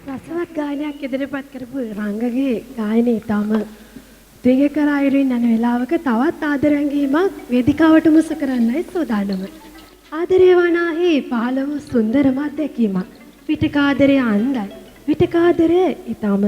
රසවත් ගායනයක් ඉදිරිපත් කරපු රංගගේ ගායනය ඊටම දෙග කරා ඉරින් යන වෙලාවක තවත් ආදරැංගීමක් වේදිකාවට මුස කරන්නයි සූදානම. ආදරය වනාහි පහළ වූ සුන්දරම අත්දැකීමක්. විටක ආදරය අන්දයි. විටක ආදරය ඊටම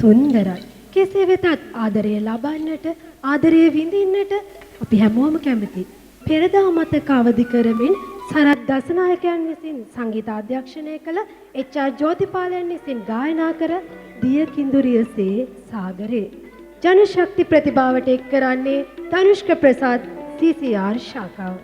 සුන්දරයි. කෙසේ වෙතත් ආදරය ලබන්නට, ආදරය විඳින්නට අපි හැමෝම කැමතියි. පෙරදා මතක අවදි කරමින් සරත් දසනායකයන් විසින් සංගීත අධ්‍යක්ෂණය කළ එච්.ආර්. ජෝතිපාලයන් විසින් ගායනා කර දිය කිඳුරියසේ සාගරේ. ජනශක්ති ප්‍රතිභාවට එක් කරන්නේ තනුෂ්ක ප්‍රසාද් CCR ශාඛාව.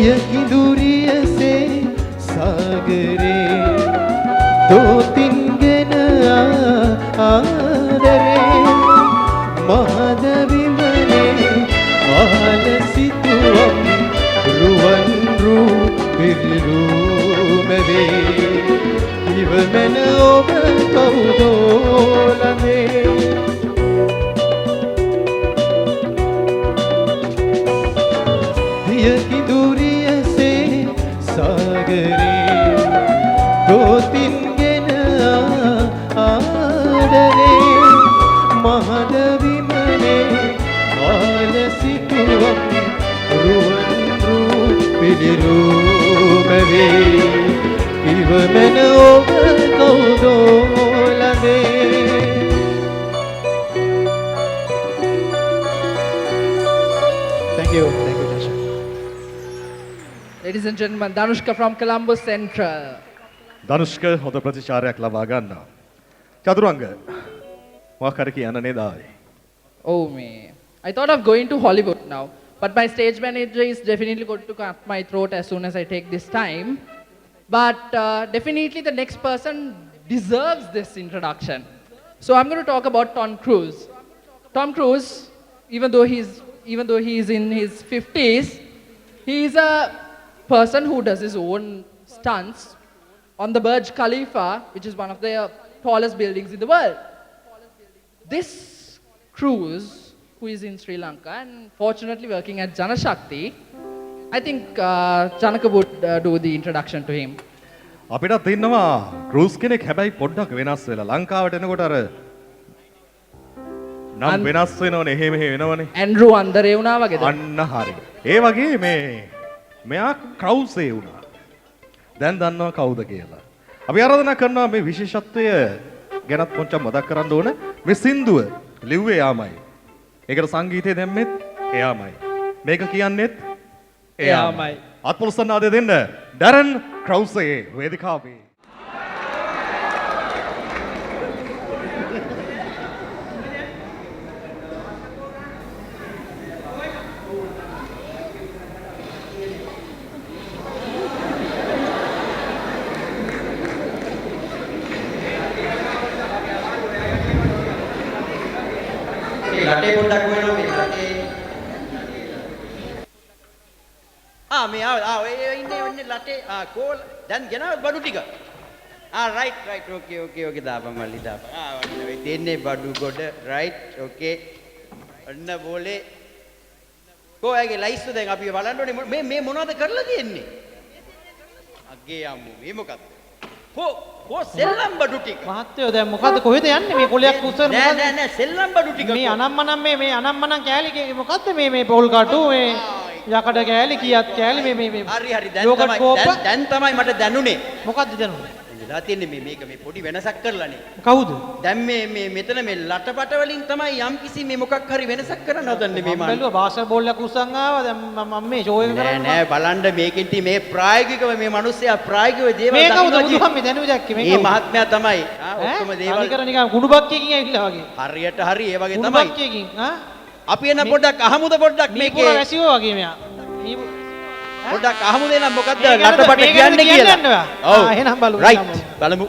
දිය කිඳුරියසේ සාගරේ දෝතින්ගෙන ආදරේ මහදවිමනේ ආල සිතුවම් රුවන් රූ පිරිරුමවේ ඉවමන ඔබ කවුදෝලමේ දිය කිඳුරියසේ සාගරේ දෝතින්ගෙන ආදරේ මහදවිමනේ ආල සිතුවම් රුවන් රූ පිරිරුමවේ ඉවමන ඔබ කවුදෝලමේ Thank you, Josh. Ladies and gentlemen, Danushka from Colombo Central. Dhanushka හොඳ ප්‍රතිචාරයක් ලබා ගන්නවා. චතුරංග මොකක් හරි කියන්න නේද ආවේ? Oh me. I thought of going to Hollywood now, but my stage manager is definitely going to cut my throat as soon as I take this time. But definitely the next person deserves this introduction. So I'm going to talk about Tom Cruise. Tom Cruise, even though he's in his 50s, he's a person who does his own stunts on the Burj Khalifa, which is one of the tallest buildings in the world. This Cruise, who is in Sri Lanka and fortunately working at Janashakti, I think Janaka would do the introduction to him. අපිටත් ඉන්නවා cruise කෙනෙක් හැබැයි පොඩ්ඩක් වෙනස් වෙලා ලංකාවට එනකොට අර නම් වෙනස් වෙනවනේ එහෙ මෙහෙ වෙනවනේ ඇන්ඩ්‍රු අන්දරේ වුණා වගේද අන්න හරි ඒ වගේ මෙයා ක්‍රවුසේ වුණා දැන් දන්නවා කවුද කියලා අපි ආරාධනා කරනවා මේ විශේෂත්වය ගැනත් පොඩ්ඩක් මතක් කරන්න ඕන මේ සින්දුව ලිව්වේ යාමයි ඒකට සංගීතය දැම්මෙත් එයාමයි මේක කියන්නෙත් එයාමයි අත්පොලසන්නාදේ දෙන්න ඩැරන් ක්‍රවුසේ වේදිකාවේ ලටේ පොඩ්ඩක් වෙනවා මේ ලටේ මේ ඉන්නේ ලටේ කෝල් දැන් ගෙනාව බඩු ටික රයිට් ඕකේ දාපන් මල්ලි දාපන් ඔන්න දෙන්නේ බඩු ගොඩ රයිට් ඕකේ ඔන්න බෝලේ කොහේගේ ලයිස්තු දැන් අපි බලන්න ඕනේ මේ මොනවද කරලා තියෙන්නේ අගේ අම්මෝ මේ මොකක්ද කො සෙල්ලම් බඩු ටික මහත්තයෝ දැන් මොකද්ද කොහෙද යන්නේ මේ කොලයක් උස්සන මොකද්ද නෑ සෙල්ලම් බඩු ටික මේ අනම්මනම් මේ අනම්මනම් කෑලි මොකද්ද මේ පොල් කටු මේ යකඩ කෑලි කීයක් කෑලි මේ හරි දැන් තමයි මට දැනුනේ මොකද්ද දැනුනේ වෙලා තියෙන්නේ මේක මේ පොඩි වෙනසක් කරලානේ කවුද දැන් මේ මෙතන මේ ලටපට වලින් තමයි යම් කිසි මේ මොකක් හරි වෙනසක් කරන්න හදන්නේ මේ මම බැලුවා බාස්කට් බෝල් එකක් උස්සන් ආවා දැන් මම මේ ෂෝ එක කරන්නේ නෑ බලන්න මේකෙන් තී මේ ප්‍රායෝගිකව මේ මිනිස්සයා ප්‍රායෝගිකව දේවල් මේ කවුද බුදුහාමි දැනුවේ දැක්කේ මේ මහත්මයා තමයි ඔක්කොම දේවල් අනිකර නිකන් කුණු බක්කියකින් ඇවිල්ලා වගේ හරියට හරි ඒ වගේ කුණු තමයි බක්කියකින් අපි එන පොඩ්ඩක් අහමුද පොඩ්ඩක් මේකේ වැසියෝ වගේ මෙයා පොඩ්ඩක් අහමුද එනම් මොකද්ද ලටපට කියන්නේ කියලා ඔව් එහෙනම් බලමු රයිට් බලමු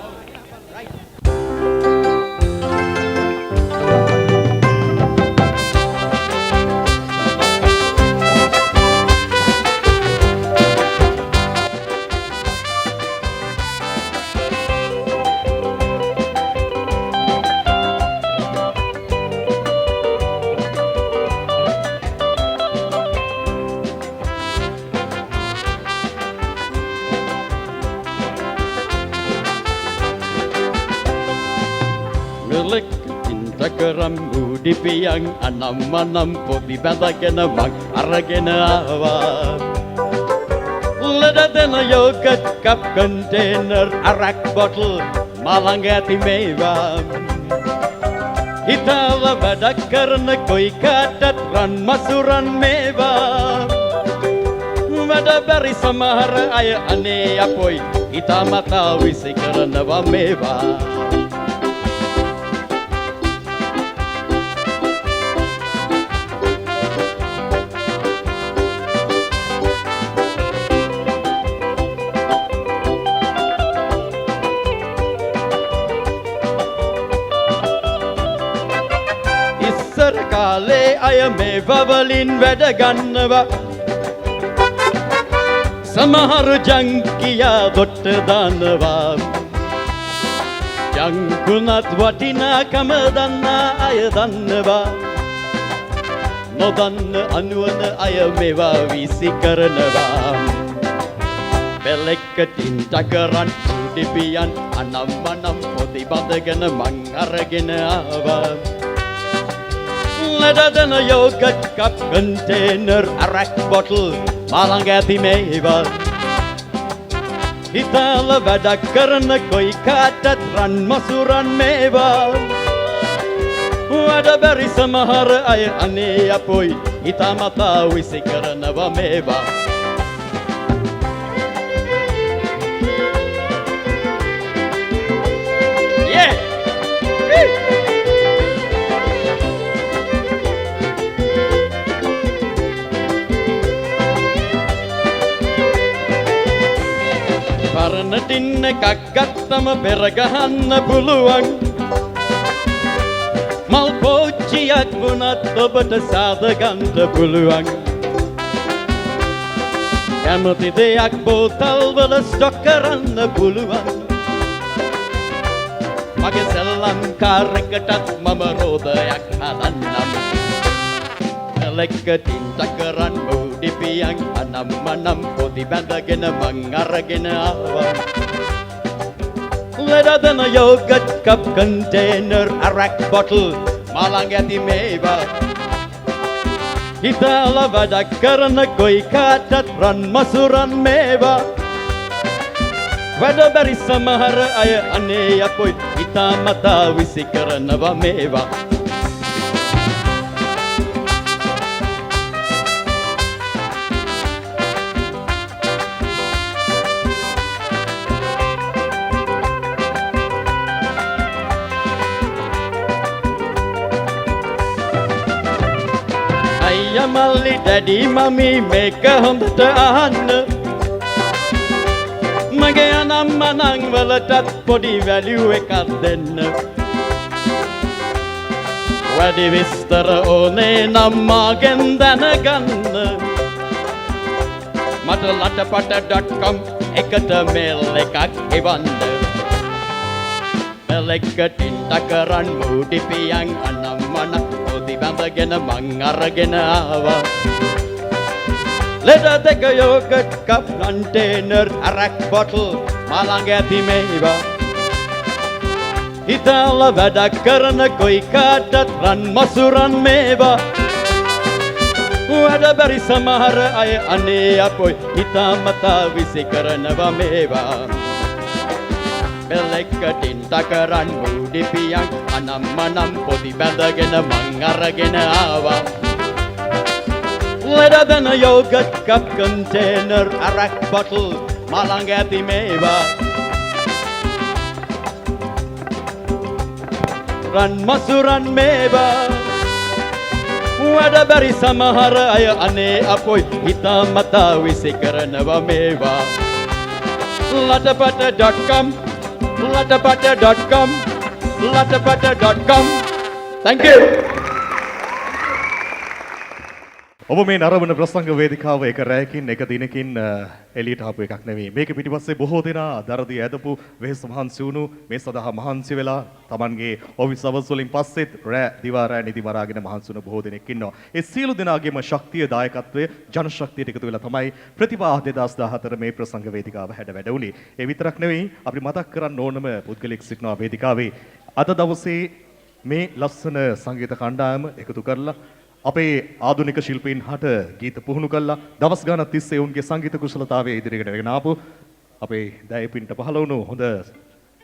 Takaram udipiyang anam-manam podi badagen mang aragena awa Ladadena yogurt cup container arak bottle malangati meva Hitala badak karna koi katat ran masuran meva Mada bari samahara aya ane apoi Hita mata wisi karna wa meva අය මේ වවලින් වැඩ ගන්නවා සමහර ජංකියා දොට්ට දානවා ජංකුණත් වටිනාකම දන්නා අය දන්නවා නොදන්න අනුවන අය මේවා විසි කරනවා පෙලෙක්කටින් ටකරන් උඩිපියන් අනම්මනම් පොදි බඳගෙන මං අරගෙන ආවා ලෙඩදන යෝගට් කප් කන්ටේනර් අරක් බොටල් මාළඟ ඇති මේවා හිතාල වැඩක් කරන කොයි කාටත් රන් මසුරන් මේවා වැඩ බැරි සමහර අය අනේ අපොයි හිතාමතා විසි කරනවා මේවා පරණ ටින්න එකක් ගත්තම පෙරගහන්න පුළුවන් මල් පෝච්චියක් වුණත් ඔබට සාදගන්න පුළුවන් කැමති දෙයක් බෝතල්වල ස්ටොක් කරන්න පුළුවන් මගේ සෙල්ලම් කාර් එකටත් මම රෝදයක් හදන්නම් එලෙක්කටින් ටකරන් උඩිපියන් අනම්මනම් පොදි බැඳගෙන මං අරගෙන ආවා ලෙඩදන යෝගට් කප් කන්ටේනර් අරක් බොටල් මාළඟ ඇති මේවා හිතාල වැඩක් කරන කොයි කාටත් රන් මසුරන් මේවා වැඩ බැරි සමහර අය අනේ අපොයි හිතාමතා විසි කරනවා මේවා මල්ලි ඩැඩි මමි මේක හොඳට අහන්න මගේ අනම්මනං වලටත් පොඩි වැලියු එකක් දෙන්න වැඩි විස්තර ඕනේ නම් මාගෙන් දැනගන්න මට ලටපට.com එකට මේල් එකක් එවන්න පෙලෙක්කටින් ටකරන් මුඩිපියන් අනම්මන පොදි බැඳගෙන මං අරගෙන ආවා ලෙඩ දෙක යෝගට් කප් කන්ටේනර් අරක් බොටල් මාළඟ ඇති මේවා හිතාල වැඩක් කරන කොයි කාටත් රන් මසුරන් මේවා වැඩ බැරි සමහර අය අනේ අපොයි හිතාමතා විසි කරනවා මේවා පෙලෙක්කටින් ටකරන් මුඩිපියන් අනම්මනම් පොදි බැඳගෙන මං අරගෙන ආවා ලෙඩදන යෝගට් කප් කන්ටේනර් අරක් බොටල් මාළඟ ඇති මේවා රන් මසුරන් මේවා වැඩ බැරි සමහර අය අනේ අපොයි හිතාමතා විසි කරනවා මේවා ලටපට.com latapata.com thank you ඔබ මේ නරඹන ප්‍රසංග වේදිකාව එක රැයකින් එක දිනකින් එළියට ආපු එකක් නෙවෙයි. මේක පිටිපස්සේ බොහෝ දෙනා දරදී ඇදපු වෙහෙස මහන්සි වුණු මේ සඳහා මහන්සි වෙලා Tamanගේ ඔෆිස් අවස් වලින් පස්සෙත් රැ දිවා රැ නිදි මරාගෙන මහන්සි වුණ බොහෝ දෙනෙක් ඉන්නවා. ඒ සියලු දෙනාගේම ශක්තිය දායකත්වය ජන ශක්තියට එකතු වෙලා තමයි ප්‍රතිභා 2014 මේ ප්‍රසංග වේදිකාව හැඩ වැඩ වුණේ. ඒ විතරක් නෙවෙයි අපි මතක් කරන්න ඕනම පුද්ගලෙක් සිටිනවා වේදිකාවේ. අද දවසේ මේ ලස්සන සංගීත කණ්ඩායම එකතු කරලා අපේ ආධුනික ශිල්පීන් හට ගීත පුහුණු කළා දවස් ගානක් තිස්සේ උන්ගේ සංගීත කුසලතාවය ඉදිරියට ගෙන ආපු අපේ දයපින්ට පහළ වුණු හොඳ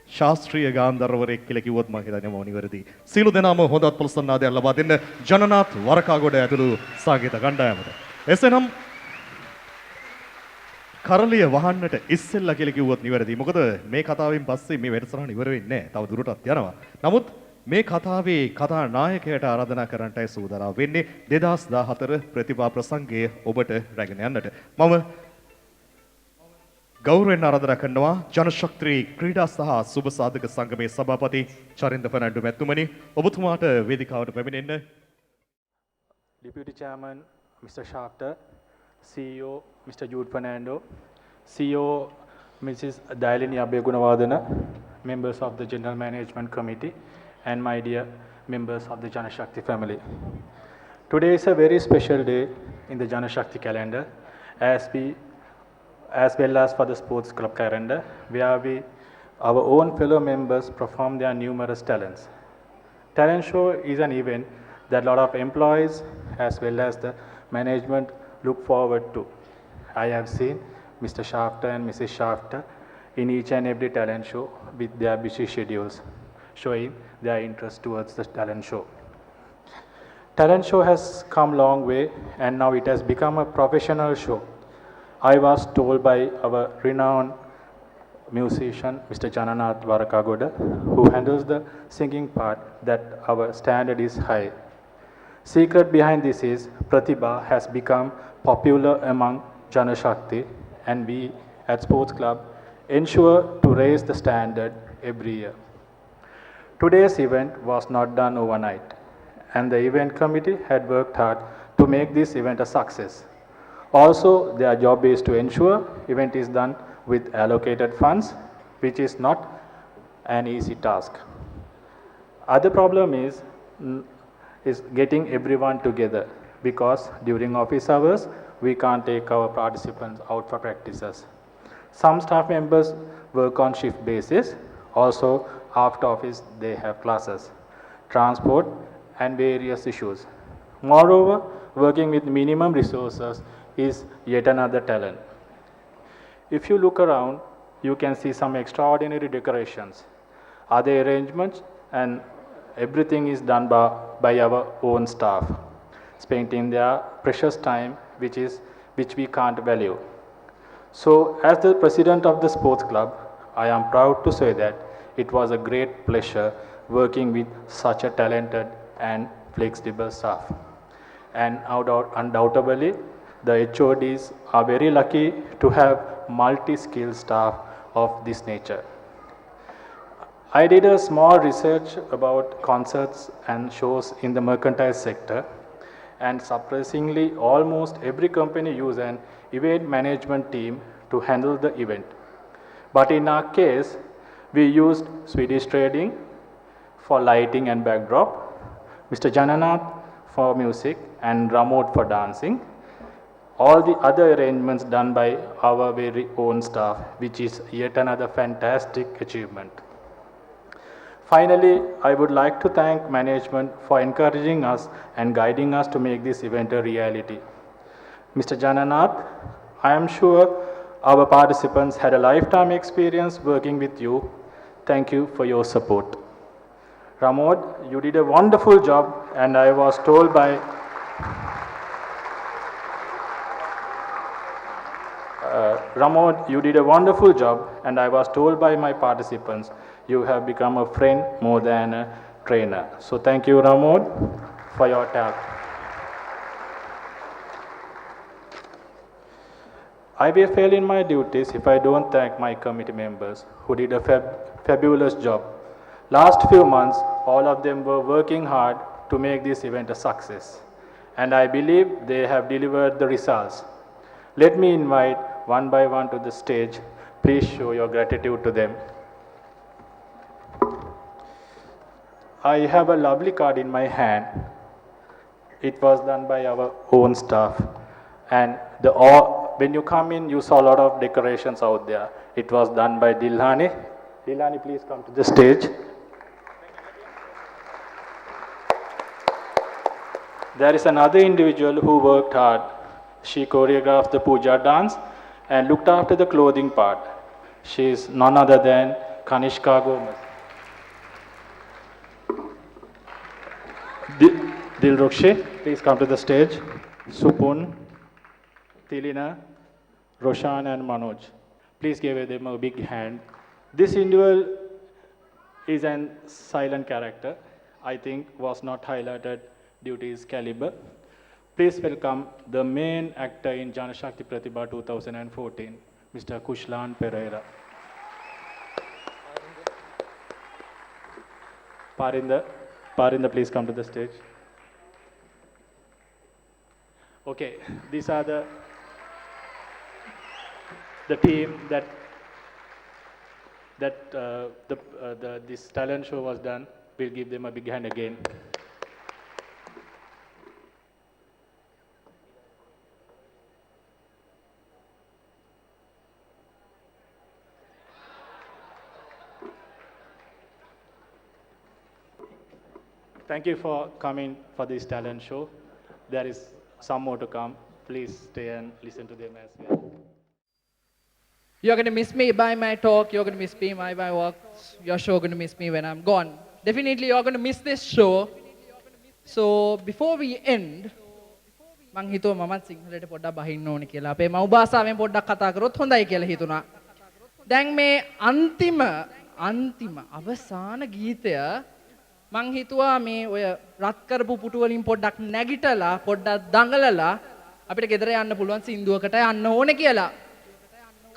ශාස්ත්‍රීය ගාන්ධර්වරයෙක් කියලා කිව්වොත් මම හිතන්නේ මොන නිවැරදි. සියලු දෙනාම හොඳ අත්පොලසන්නාදයක් ලබා දෙන්න ජනනාත් වරකාගොඩ ඇතුළු සංගීත කණ්ඩායමට. එසේනම් කරලිය වහන්නට ඉස්සෙල්ලා කියලා කිව්වොත් නිවැරදි. මොකද මේ කතාවෙන් පස්සේ මේ වැඩසටහන ඉවර වෙන්නේ නැහැ. තව දුරටත් යනවා. නමුත් මේ කතාවේ කතා නායකයාට ආරාධනා කරන්නටයි සූදානම් වෙන්නේ 2014 ප්‍රතිභා ප්‍රසංගය ඔබට රැගෙන යන්නට. මම ගෞරවයෙන් ආරාධනා කරනවා ජනශක්ති ක්‍රීඩා සහ සුබ සාධක සංගමේ සභාපති චරින්ද ෆර්නැන්ඩෝ මැතිතුමනි ඔබතුමාට වේදිකාවට පැමිණෙන්න. Deputy Chairman Mr. Shafter, CEO Mr. Jude Fernando, CEO Mrs. Dailini Abhegunawardena, members of the General Management Committee, and my dear members of the Janashakti family. Today is a very special day in the Janashakti calendar, as well as for the sports club calendar, where our own fellow members perform their numerous talents. Talent show is an event that a lot of employees as well as the management look forward to. I have seen Mr. Shafter and Mrs. Shafter in each and every talent show with their busy schedules, showing their interest towards the talent show. Talent show has come long way and now it has become a professional show. I was told by our renowned musician, Mr. Jananath Varakagoda, who handles the singing part, that our standard is high. Secret behind this is Pratibha has become popular among Janashakti, and we at Sports Club ensure to raise the standard every year. Today's event was not done overnight, and the event committee had worked hard to make this event a success. Also, their job is to ensure event is done with allocated funds, which is not an easy task. Other problem is getting everyone together, because during office hours we can't take our participants out for practices. Some staff members work on shift basis. Also, after office they have classes, transport and various issues. Moreover, working with minimum resources is yet another talent. If you look around, you can see some extraordinary decorations, other arrangements, and everything is done by our own staff, spending their precious time, which we can't value. So, as the president of the sports club, I am proud to say that it was a great pleasure working with such a talented and flexible staff. And undoubtedly, the HODs are very lucky to have multi-skilled staff of this nature. I did a small research about concerts and shows in the mercantile sector, and surprisingly, almost every company uses an event management team to handle the event. But in our case, we used Swedish Trading for lighting and backdrop, Mr. Jananath for music, and Ramod for dancing. All the other arrangements done by our very own staff, which is yet another fantastic achievement. Finally, I would like to thank management for encouraging us and guiding us to make this event a reality. Mr. Jananath, I am sure our participants had a lifetime experience working with you. Thank you for your support. Ramod, you did a wonderful job, and I was told by Ramod, you did a wonderful job, and I was told by my participants, you have become a friend more than a trainer. So thank you, Ramod, for your talk. I will fail in my duties if I don't thank my committee members who did a fabulous job. Last few months, all of them were working hard to make this event a success, and I believe they have delivered the results. Let me invite one by one to the stage. Please show your gratitude to them. I have a lovely card in my hand. It was done by our own staff, and when you come in, you saw a lot of decorations out there. It was done by Dilhani. Dilhani, please come to the stage. There is another individual who worked hard. She choreographed the puja dance and looked after the clothing part. She is none other than Kanishka Gomez. Dilrukshi, please come to the stage. Supun, Tilina, Roshan and Manoj. Please give them a big hand. This individual is a silent character. I think was not highlighted due to his caliber. Please welcome the main actor in Janashakti Pratibha 2014, Mr. Kushlan Pereira. Parinda, please come to the stage. Okay, these are the team that this talent show was done. We'll give them a big hand again. Thank you for coming for this talent show. There is some more to come. Please stay and listen to them as well. You're going to miss me by my talk. You're going to miss me by my work. You're sure going to miss me when I'm gone. Definitely you're going to miss this show. So before we end, මං හිතුවා මමත් සිංහලට පොඩ්ඩක් බහින්න ඕනේ කියලා. අපේ මව් භාෂාවෙන් පොඩ්ඩක් කතා කරොත් හොඳයි කියලා හිතුණා. දැන් මේ අන්තිම අවසාන ගීතය මං හිතුවා මේ ඔය රත් කරපු පුටු වලින් පොඩ්ඩක් නැගිටලා පොඩ්ඩක් දඟලලා අපිට ගෙදර යන්න පුළුවන් සින්දුවකට යන්න ඕනේ කියලා.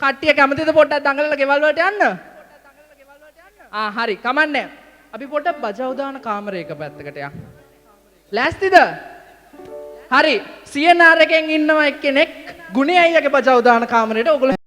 කට්ටිය කැමතිද පොඩ්ඩක් දඟලලා ගෙවල් වලට යන්න? හරි කමන්නේ. අපි පොඩ්ඩක් බජව් දාන කාමරයක පැත්තකට යමු. ලෑස්තිද? හරි. CNR එකෙන් ඉන්නවා එක්කෙනෙක් ගුණේ අයියාගේ බජව් දාන කාමරේට. ඔයගොල්ලෝ